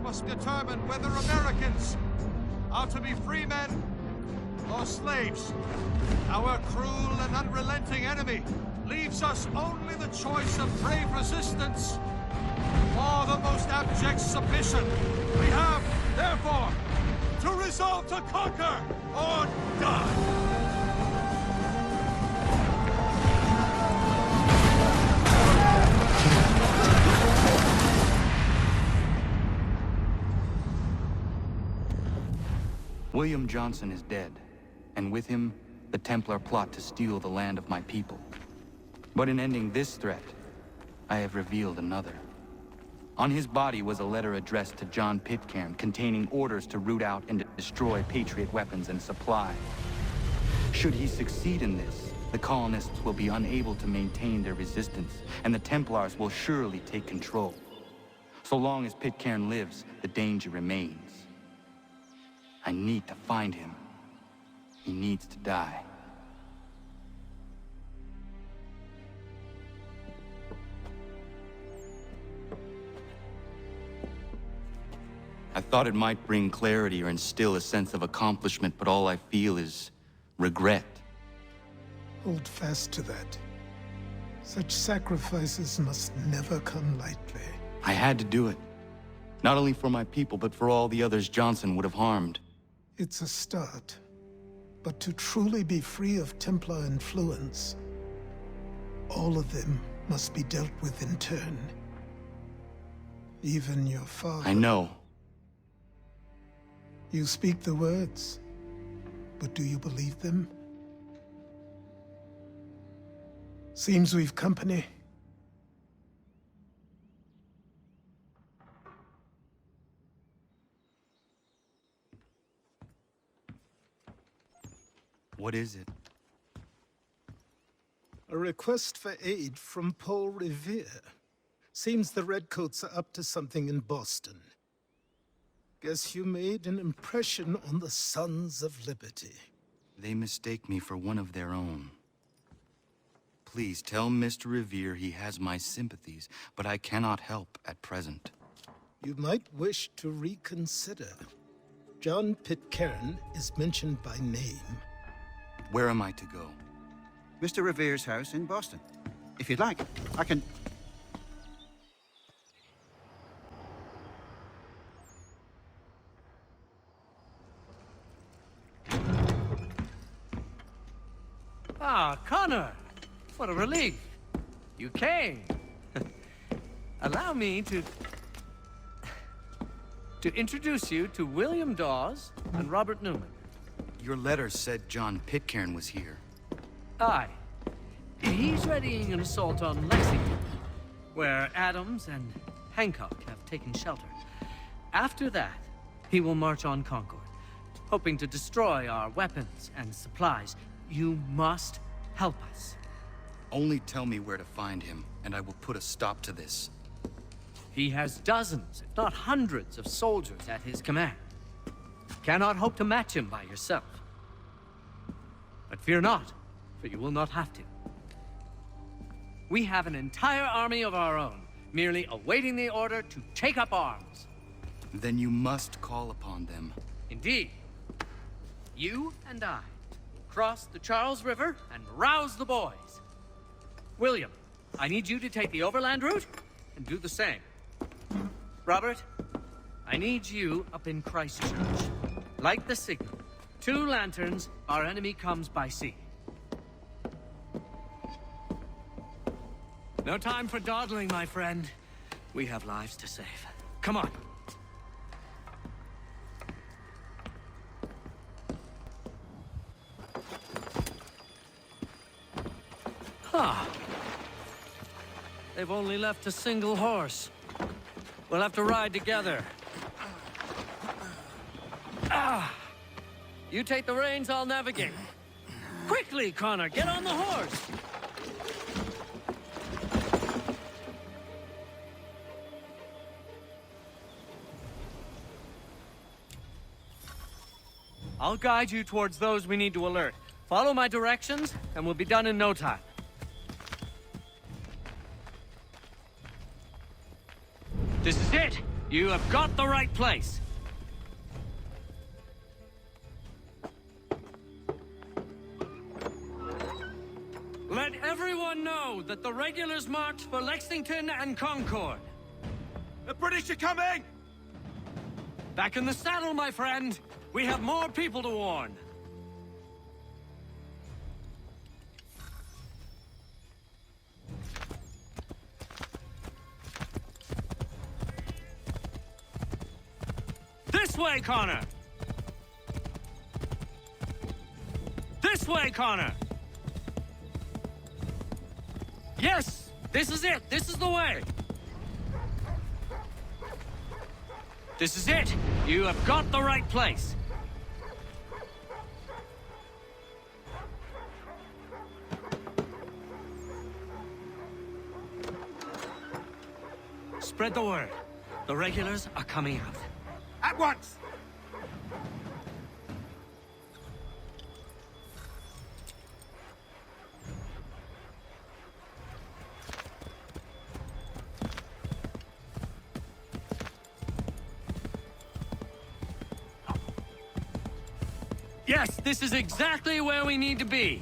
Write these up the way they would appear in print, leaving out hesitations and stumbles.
Must determine whether Americans are to be free men or slaves. Our cruel and unrelenting enemy leaves us only the choice of brave resistance or the most abject submission. We have, therefore, to resolve to conquer or die. William Johnson is dead, and with him, the Templar plot to steal the land of my people. But in ending this threat, I have revealed another. On his body was a letter addressed to John Pitcairn containing orders to root out and destroy Patriot weapons and supply. Should he succeed in this, the colonists will be unable to maintain their resistance, and the Templars will surely take control. So long as Pitcairn lives, the danger remains. I need to find him. He needs to die. I thought it might bring clarity or instill a sense of accomplishment, but all I feel is regret. Hold fast to that. Such sacrifices must never come lightly. I had to do it. Not only for my people, but for all the others Johnson would have harmed. It's a start. But to truly be free of Templar influence, all of them must be dealt with in turn. Even your father. I know. You speak the words, but do you believe them? Seems we've company. What is it? A request for aid from Paul Revere. Seems the Redcoats are up to something in Boston. Guess you made an impression on the Sons of Liberty. They mistake me for one of their own. Please tell Mr. Revere he has my sympathies, but I cannot help at present. You might wish to reconsider. John Pitcairn is mentioned by name. Where am I to go? Mr. Revere's house in Boston. If you'd like, I can... Ah, Connor! What a relief! You came! Allow me to introduce you to William Dawes and Robert Newman. Your letter said John Pitcairn was here. Aye. He's readying an assault on Lexington, where Adams and Hancock have taken shelter. After that, he will march on Concord, hoping to destroy our weapons and supplies. You must help us. Only tell me where to find him, and I will put a stop to this. He has dozens, if not hundreds, of soldiers at his command. Cannot hope to match him by yourself. But fear not, for you will not have to. We have an entire army of our own, merely awaiting the order to take up arms. Then you must call upon them. Indeed. You and I will cross the Charles River and rouse the boys. William, I need you to take the overland route and do the same. Robert, I need you up in Christchurch. Light the signal. 2 lanterns, our enemy comes by sea. No time for dawdling, my friend. We have lives to save. Come on. Ah. They've only left a single horse. We'll have to ride together. Ah! You take the reins, I'll navigate. Quickly, Connor, get on the horse! I'll guide you towards those we need to alert. Follow my directions, and we'll be done in no time. This is it! You have got the right place! Let everyone know that the regulars marched for Lexington and Concord. The British are coming! Back in the saddle, my friend! We have more people to warn. This way, Connor! This way, Connor! Yes! This is it! This is the way! This is it! You have got the right place! Spread the word. The regulars are coming out. At once! Yes, this is exactly where we need to be.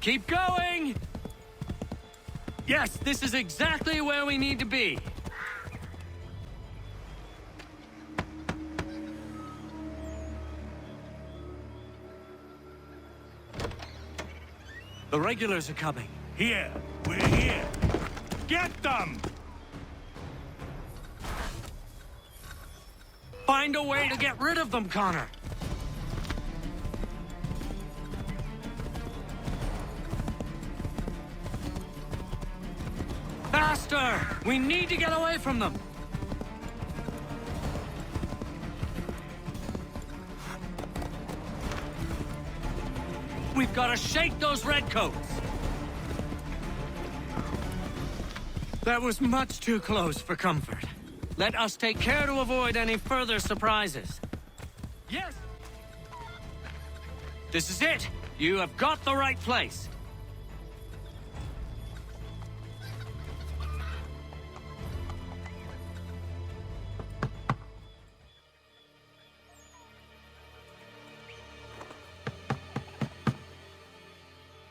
Keep going! Yes, this is exactly where we need to be. The regulars are coming. Here! We're here! Get them! Find a way to get rid of them, Connor. Faster! We need to get away from them! We've got to shake those redcoats! That was much too close for comfort. Let us take care to avoid any further surprises. Yes! This is it! You have got the right place!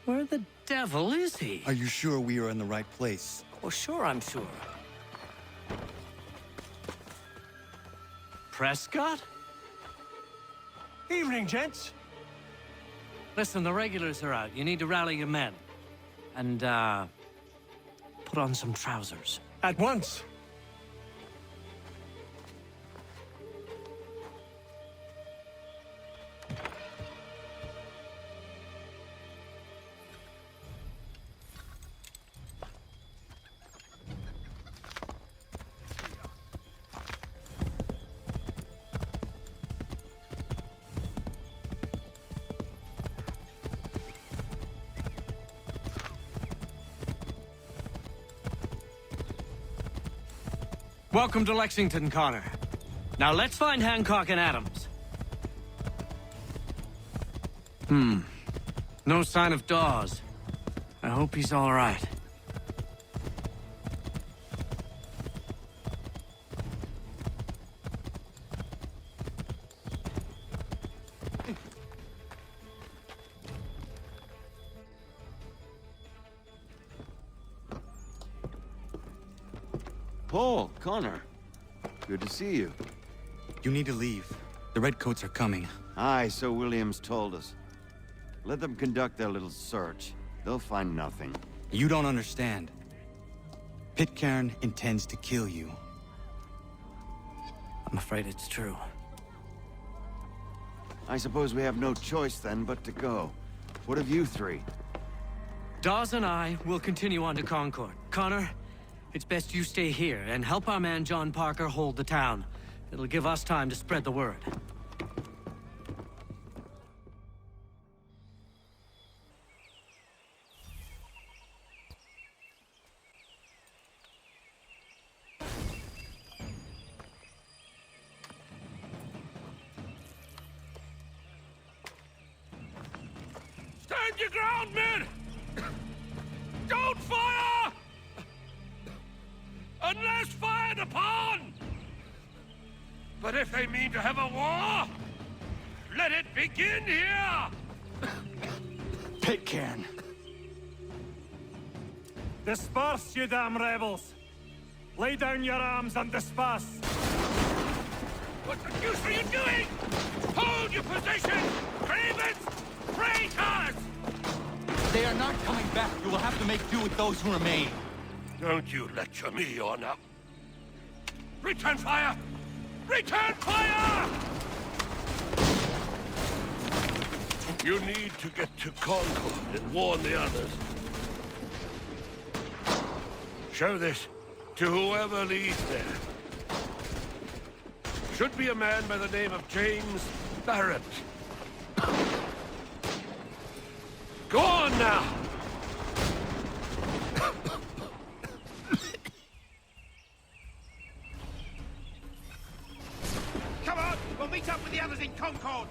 Where the devil is he? Are you sure we are in the right place? Oh, sure, I'm sure. Prescott? Evening, gents. Listen, the regulars are out. You need to rally your men. And, put on some trousers. At once. Welcome to Lexington, Connor. Now let's find Hancock and Adams. No sign of Dawes. I hope he's all right. Paul, Connor. Good to see you. You need to leave. The Redcoats are coming. Aye, so Williams told us. Let them conduct their little search. They'll find nothing. You don't understand. Pitcairn intends to kill you. I'm afraid it's true. I suppose we have no choice then but to go. What of you three? Dawes and I will continue on to Concord. Connor, it's best you stay here and help our man John Parker hold the town. It'll give us time to spread the word. Stand your ground, men! Don't fire! Unless fired upon! But if they mean to have a war, let it begin here! Pitcairn! Disperse, you damn rebels! Lay down your arms and disperse! What the deuce are you doing? Hold your position! Cravens! Traitors! They are not coming back. You will have to make do with those who remain. Don't you lecture me on up. Return fire! Return fire! You need to get to Concord and warn the others. Show this to whoever leads there. Should be a man by the name of James Barrett. Go on now! Come on! We'll meet up with the others in Concord!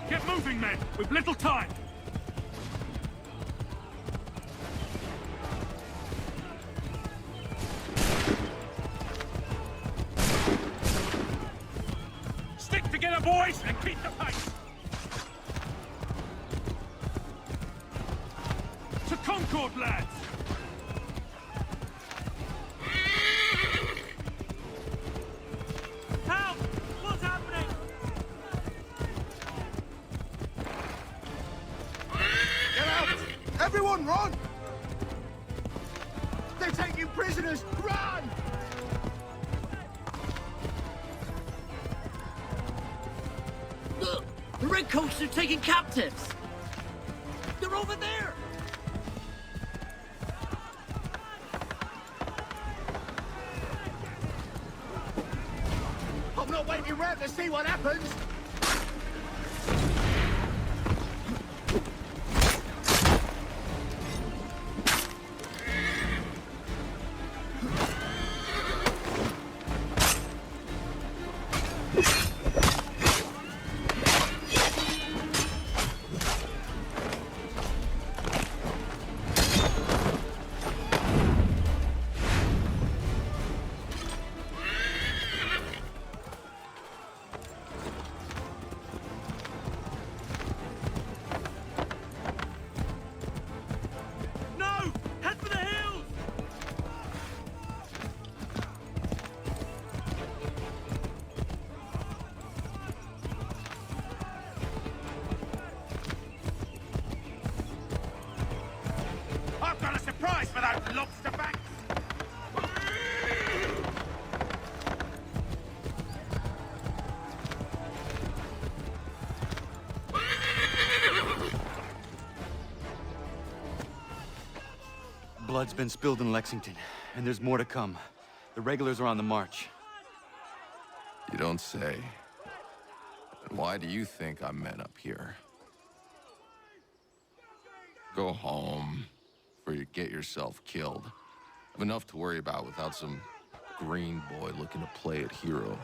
Get moving, men! We've little time! Stick together, boys, and keep the pace! To Concord, lads! Help! What's happening? Get out! Everyone run! They're taking prisoners! Run! Look! The Redcoats are taking captives! They're over there! I'm not waiting around to see what happens! No! Head for the hills! I've got a surprise for those lobster backs! Blood's been spilled in Lexington, and there's more to come. The regulars are on the march. You don't say. And why do you think I'm men up here? Go home, before you get yourself killed. I've enough to worry about without some green boy looking to play at hero.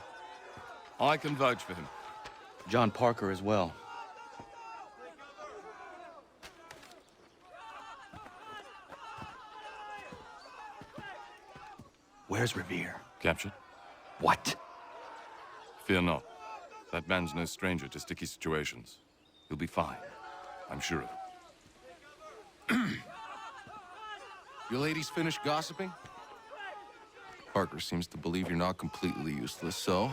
I can vouch for him. John Parker as well. Where's Revere? Captured? What? Fear not. That man's no stranger to sticky situations. He'll be fine. I'm sure of it. You ladies finished gossiping? Parker seems to believe you're not completely useless, so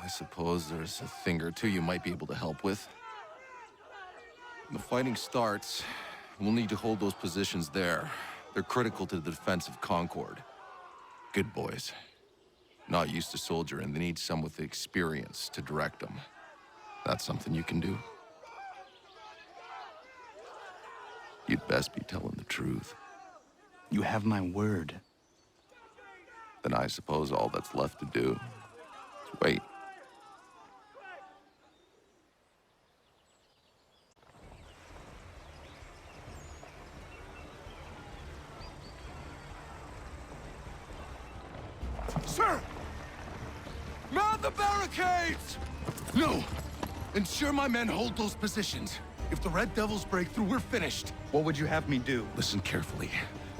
I suppose there's a thing or two you might be able to help with. When the fighting starts, we'll need to hold those positions there. They're critical to the defense of Concord. Good boys. Not used to soldiering, they need some with the experience to direct them. That's something you can do? You'd best be telling the truth. You have my word. Then I suppose all that's left to do is wait. Sir! Mount the barricades! No! Ensure my men hold those positions. If the Red Devils break through, we're finished. What would you have me do? Listen carefully.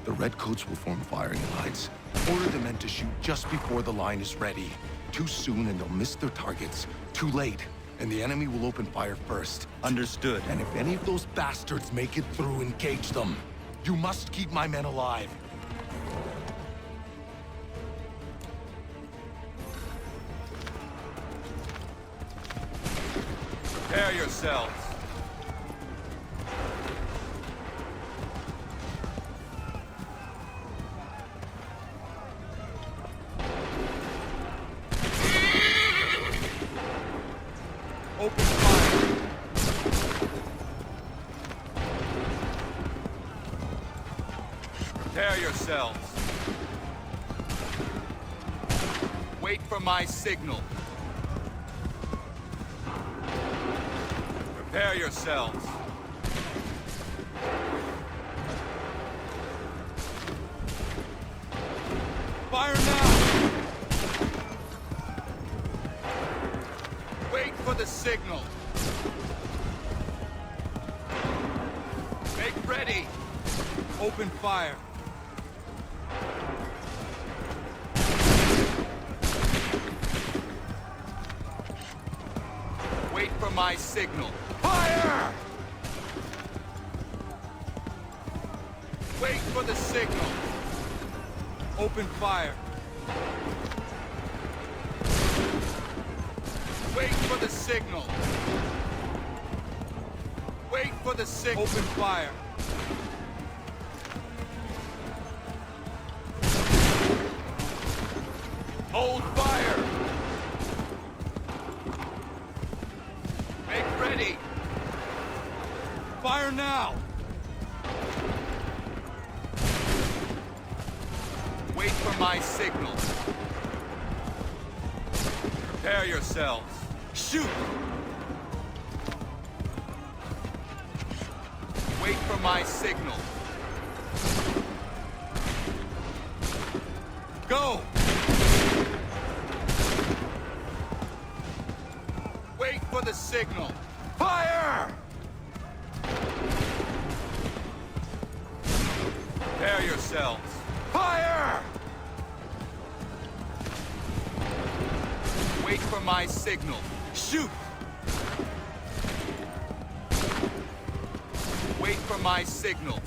The Redcoats will form firing lines. Order the men to shoot just before the line is ready. Too soon and they'll miss their targets. Too late, and the enemy will open fire first. Understood. And if any of those bastards make it through, engage them. You must keep my men alive. Prepare yourselves. Open fire. Prepare yourselves. Wait for my signal. Prepare yourselves. Fire now! Wait for the signal. Make ready. Open fire. Wait for my signal. Fire! Wait for the signal. Open fire. Wait for the signal. Wait for the signal. Open fire. Hold fire. Make ready. Fire now. Wait for my signal. Prepare yourselves. Shoot! Wait for my signal. Go! Wait for the signal. Fire! Prepare yourselves. Fire! Wait for my signal. Shoot! Wait for my signal.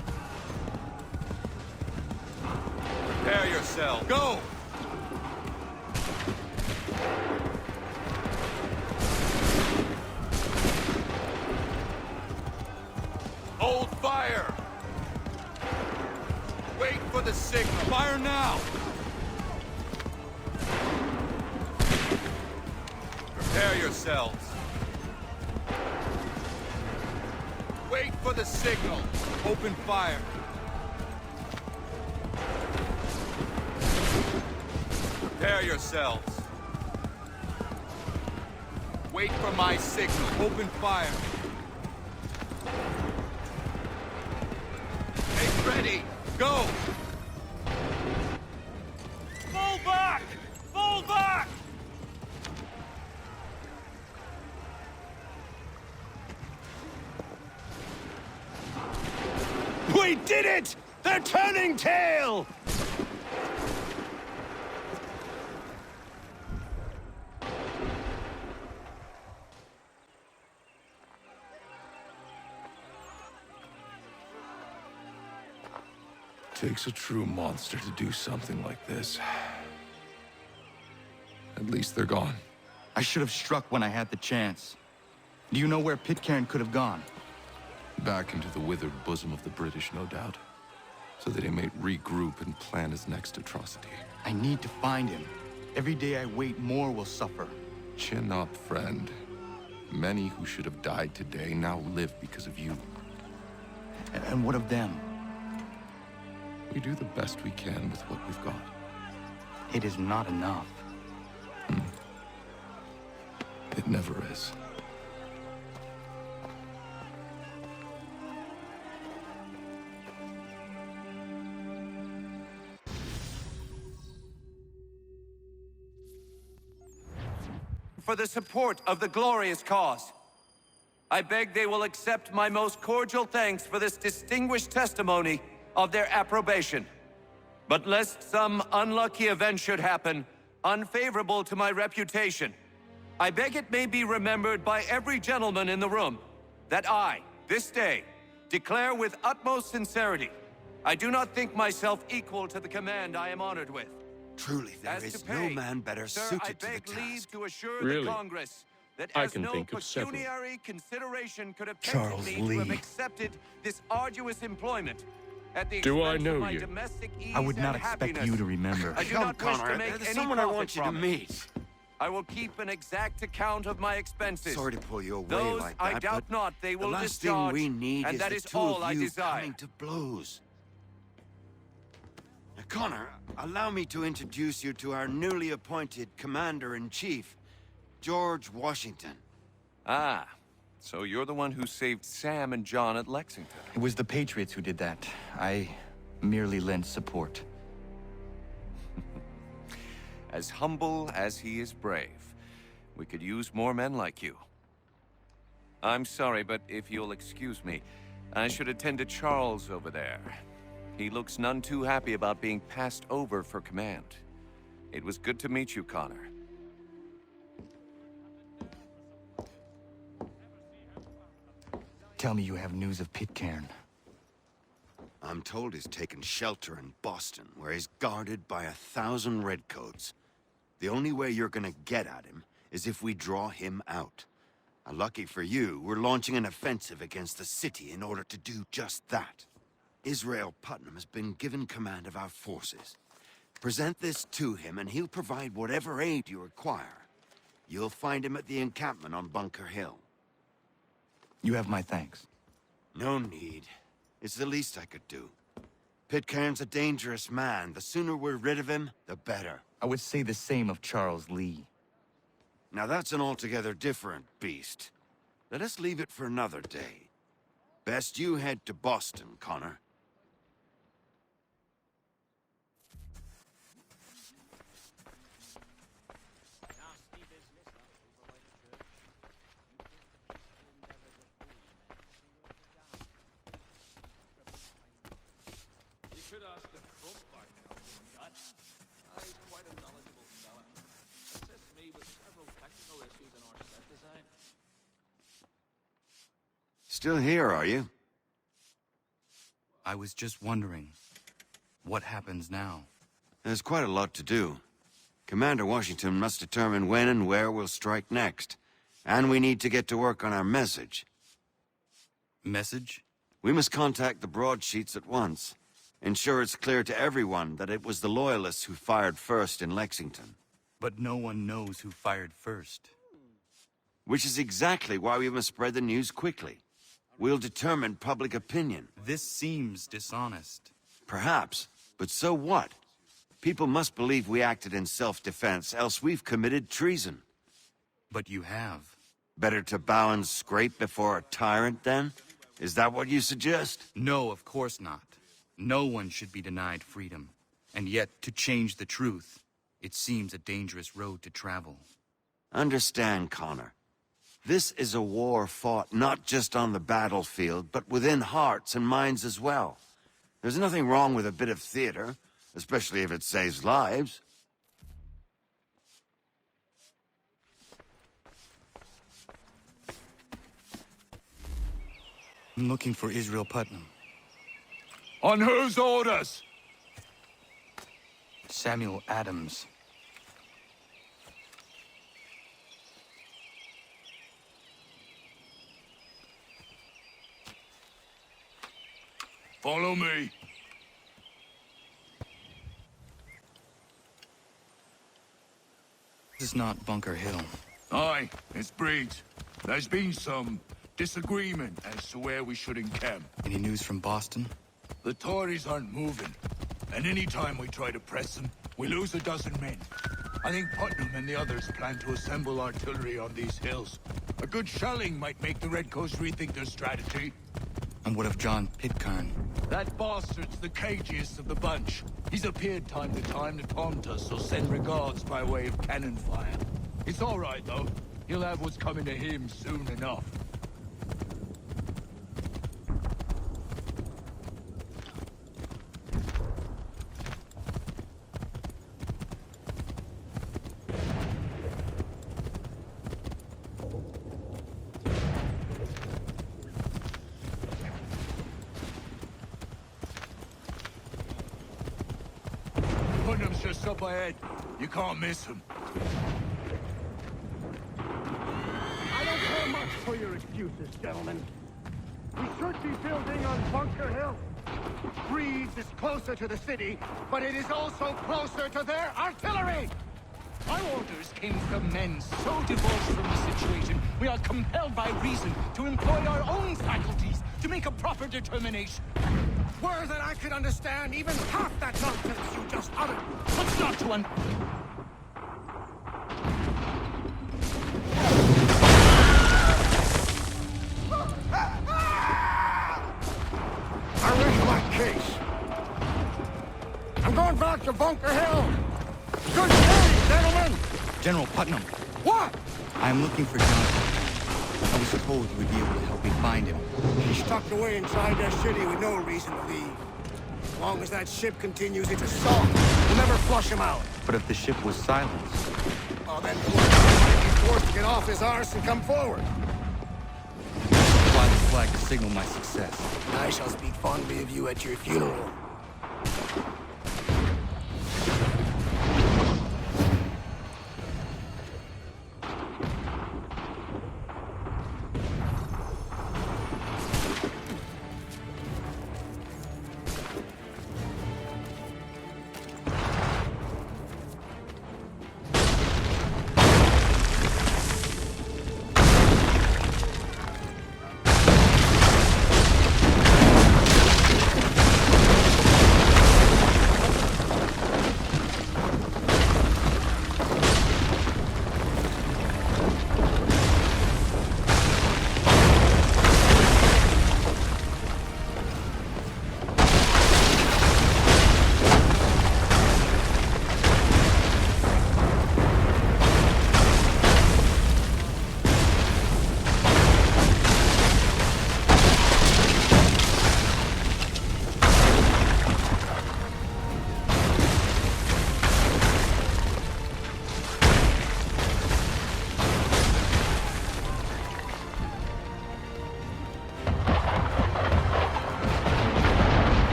Prepare yourself. Go! Hold fire! Wait for the signal. Fire now! Prepare yourselves. Wait for the signal. Open fire. Prepare yourselves. Wait for my signal. Open fire. Make ready. Go! Fall back! Fall back! We did it! They're turning tail! Takes a true monster to do something like this. At least they're gone. I should have struck when I had the chance. Do you know where Pitcairn could have gone? Back into the withered bosom of the British, no doubt. So that he may regroup and plan his next atrocity. I need to find him. Every day I wait, more will suffer. Chin up, friend. Many who should have died today now live because of you. And what of them? We do the best we can with what we've got. It is not enough. It never is. For the support of the glorious cause. I beg they will accept my most cordial thanks for this distinguished testimony of their approbation. But lest some unlucky event should happen, unfavorable to my reputation, I beg it may be remembered by every gentleman in the room that I, this day, declare with utmost sincerity, I do not think myself equal to the command I am honored with. Truly, there As is to no pay, man better sir, suited I to the beg leave task. to assure Really? the Congress that I as can no think of several. pecuniary consideration could have Charles tempted me to have Lee. accepted this arduous employment at the Do I expense know of my you? domestic ease I would not and expect happiness. you to remember. I do Come, not wish Connor, to make there's any someone I profit want you to from it. meet. I will keep an exact account of my expenses. Sorry to pull you away Those like I that, doubt but not they will the last discharge, thing we need and is that the is two all of I you desire. coming to blows. Now, Connor, allow me to introduce you to our newly appointed Commander-in-Chief, George Washington. Ah, so you're the one who saved Sam and John at Lexington. It was the Patriots who did that. I merely lent support. As humble as he is brave. We could use more men like you. I'm sorry, but if you'll excuse me, I should attend to Charles over there. He looks none too happy about being passed over for command. It was good to meet you, Connor. Tell me you have news of Pitcairn. I'm told he's taken shelter in Boston, where he's guarded by 1,000 redcoats. The only way you're gonna get at him is if we draw him out. Lucky for you, we're launching an offensive against the city in order to do just that. Israel Putnam has been given command of our forces. Present this to him and he'll provide whatever aid you require. You'll find him at the encampment on Bunker Hill. You have my thanks. No need. It's the least I could do. Pitcairn's a dangerous man. The sooner we're rid of him, the better. I would say the same of Charles Lee. Now that's an altogether different beast. Let us leave it for another day. Best you head to Boston, Connor. Still here, are you? I was just wondering, what happens now? There's quite a lot to do. Commander Washington must determine when and where we'll strike next. And we need to get to work on our message. Message? We must contact the broadsheets at once. Ensure it's clear to everyone that it was the Loyalists who fired first in Lexington. But no one knows who fired first. Which is exactly why we must spread the news quickly. We'll determine public opinion. This seems dishonest. Perhaps, but so what? People must believe we acted in self-defense, else we've committed treason. But you have. Better to bow and scrape before a tyrant, then? Is that what you suggest? No, of course not. No one should be denied freedom. And yet, to change the truth, it seems a dangerous road to travel. Understand, Connor. This is a war fought not just on the battlefield, but within hearts and minds as well. There's nothing wrong with a bit of theater, especially if it saves lives. I'm looking for Israel Putnam. On whose orders? Samuel Adams. Follow me. This is not Bunker Hill. Aye, it's Breeds. There's been some disagreement as to where we should encamp. Any news from Boston? The Tories aren't moving, and any time we try to press them, we lose a dozen men. I think Putnam and the others plan to assemble artillery on these hills. A good shelling might make the Redcoats rethink their strategy. And what of John Pitcairn? That bastard's the cagiest of the bunch. He's appeared time to time to taunt us or send regards by way of cannon fire. It's all right, though. He'll have what's coming to him soon enough. Putnam's just up ahead. You can't miss him. I don't care much for your excuses, gentlemen. We should be building on Bunker Hill. Breeds is closer to the city, but it is also closer to their artillery! Our orders came from men so divorced from the situation, we are compelled by reason to employ our own faculties to make a proper determination. Were that I could understand even half that nonsense you just uttered. What's not to I rest my case. I'm going back to Bunker Hill. Good day, gentlemen! General Putnam, What? I am looking for Jonathan. I was told you would be able to help me find him. He's tucked away inside their city with no reason to leave. As long as that ship continues its assault, we'll never flush him out. But if the ship was silenced, Oh, then might be forced to get off his arse and come forward. fly this flag to signal my success. I shall speak fondly of you at your funeral.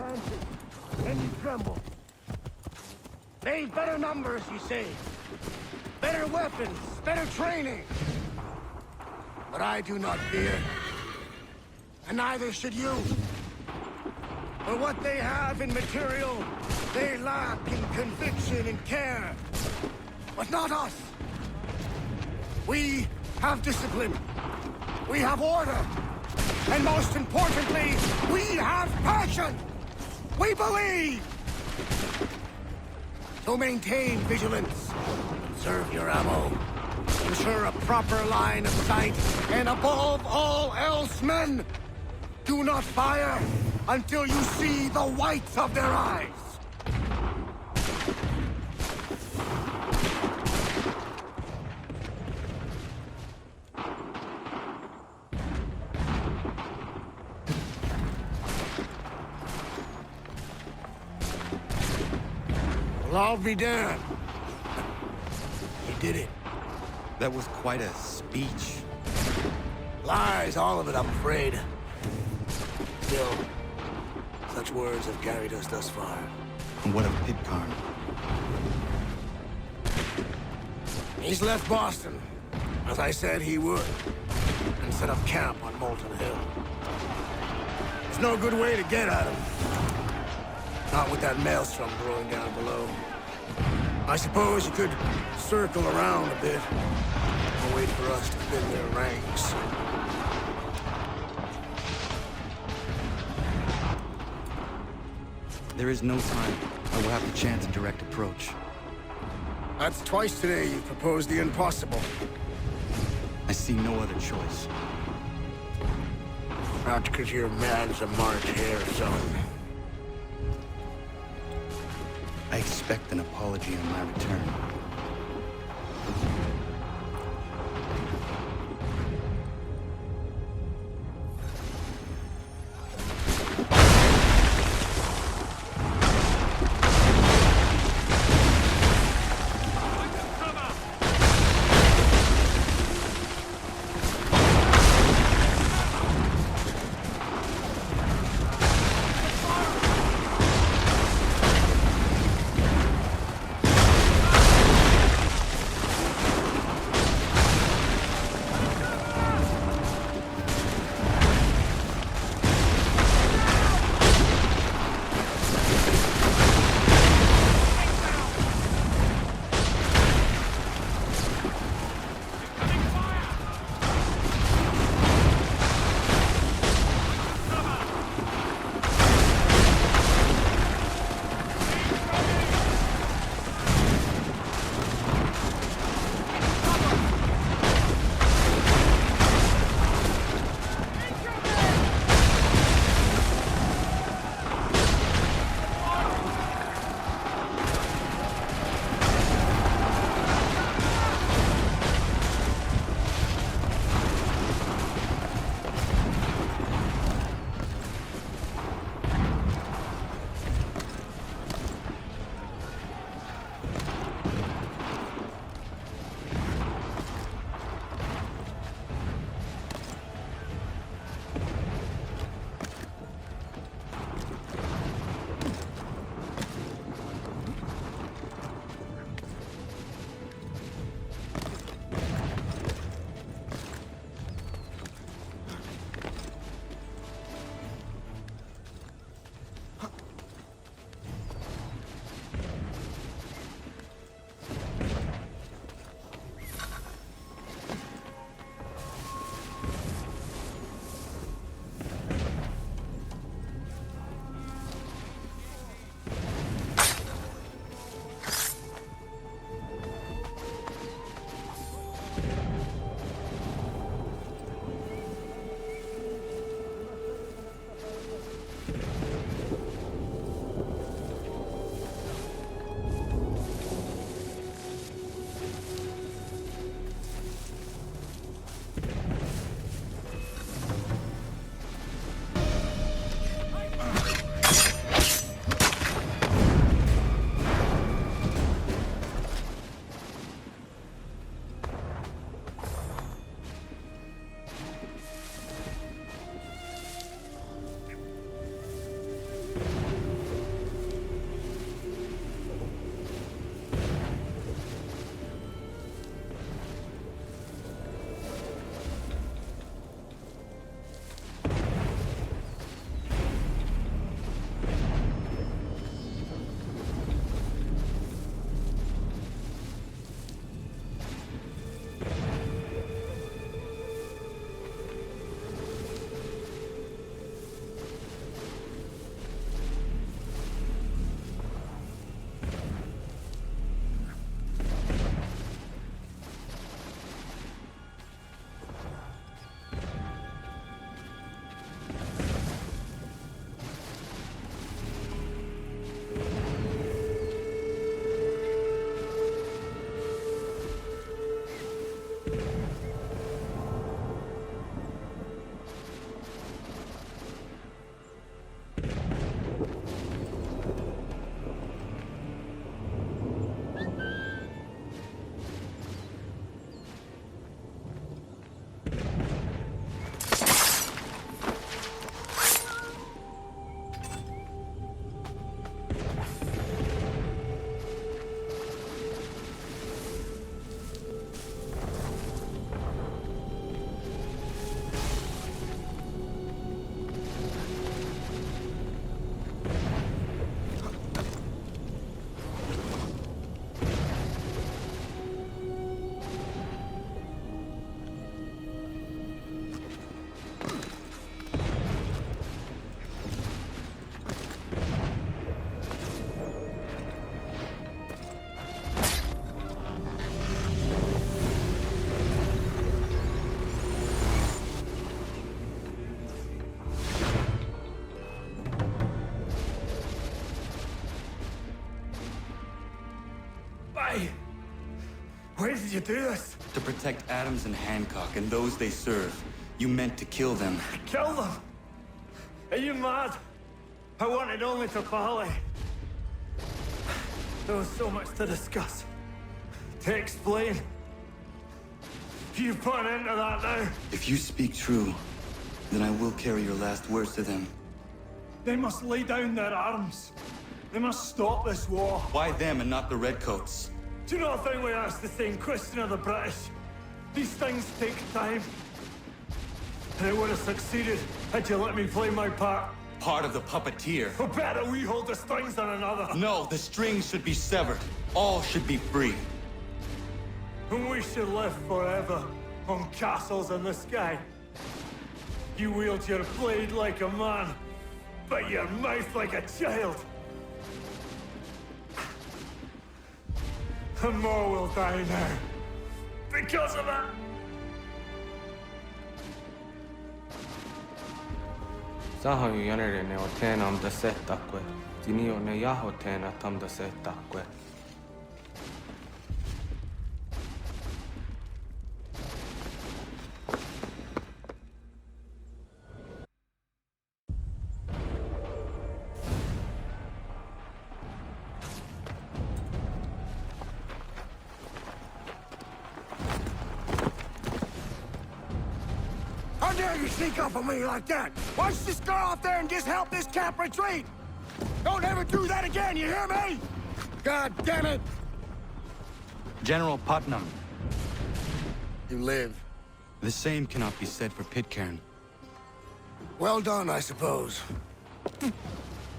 advancing, and you tremble. They've better numbers, you say. Better weapons, better training. But I do not fear. And neither should you. For what they have in material, they lack in conviction and care. But not us. We have discipline. We have order. And most importantly, we have passion. We believe. So maintain vigilance. Conserve your ammo. Ensure a proper line of sight. And above all else, men, do not fire until you see the whites of their eyes. Well, I'll be damned. He did it. That was quite a speech. Lies, all of it, I'm afraid. Still, such words have carried us thus far. And what of Pitcairn? He's left Boston, as I said he would, and set up camp on Molten Hill. There's no good way to get at him. Not with that maelstrom brewing down below. I suppose you could circle around a bit, and wait for us to thin their ranks. There is no time. I will have to chance a direct approach. That's twice today you proposed the impossible. I see no other choice. Not because you're mad as a March hare, son. I expect an apology on my return. Why? Why did you do this? To protect Adams and Hancock and those they serve, you meant to kill them. Kill them? Are you mad? I wanted only to parley. There was so much to discuss, to explain. You put an end to that now. If you speak true, then I will carry your last words to them. They must lay down their arms. They must stop this war. Why them and not the Redcoats? Do you not think we asked the same question of the British? These things take time. And it would have succeeded had you let me play my part. Part of the puppeteer. Or better, we hold the strings on another. No, the strings should be severed. All should be free. And we should live forever on castles in the sky. You wield your blade like a man, but your mouth like a child. And more will die now. Because of that. Sahoin jänerene o teenam da setakwe. Tini o ne yaho teena tam da setakwe. How dare you sneak up on me like that? Why don't you just go out there and just help this camp retreat? Don't ever do that again, you hear me? God damn it! General Putnam. You live. The same cannot be said for Pitcairn. Well done, I suppose.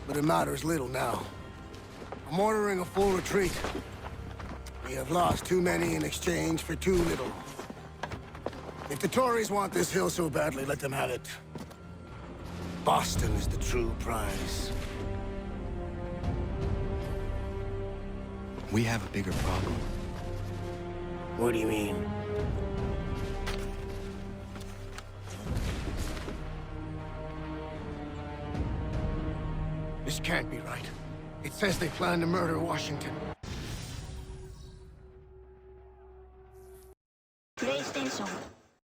But it matters little now. I'm ordering a full retreat. We have lost too many in exchange for too little. If the Tories want this hill so badly, let them have it. Boston is the true prize. We have a bigger problem. What do you mean? This can't be right. It says they plan to murder Washington. PlayStation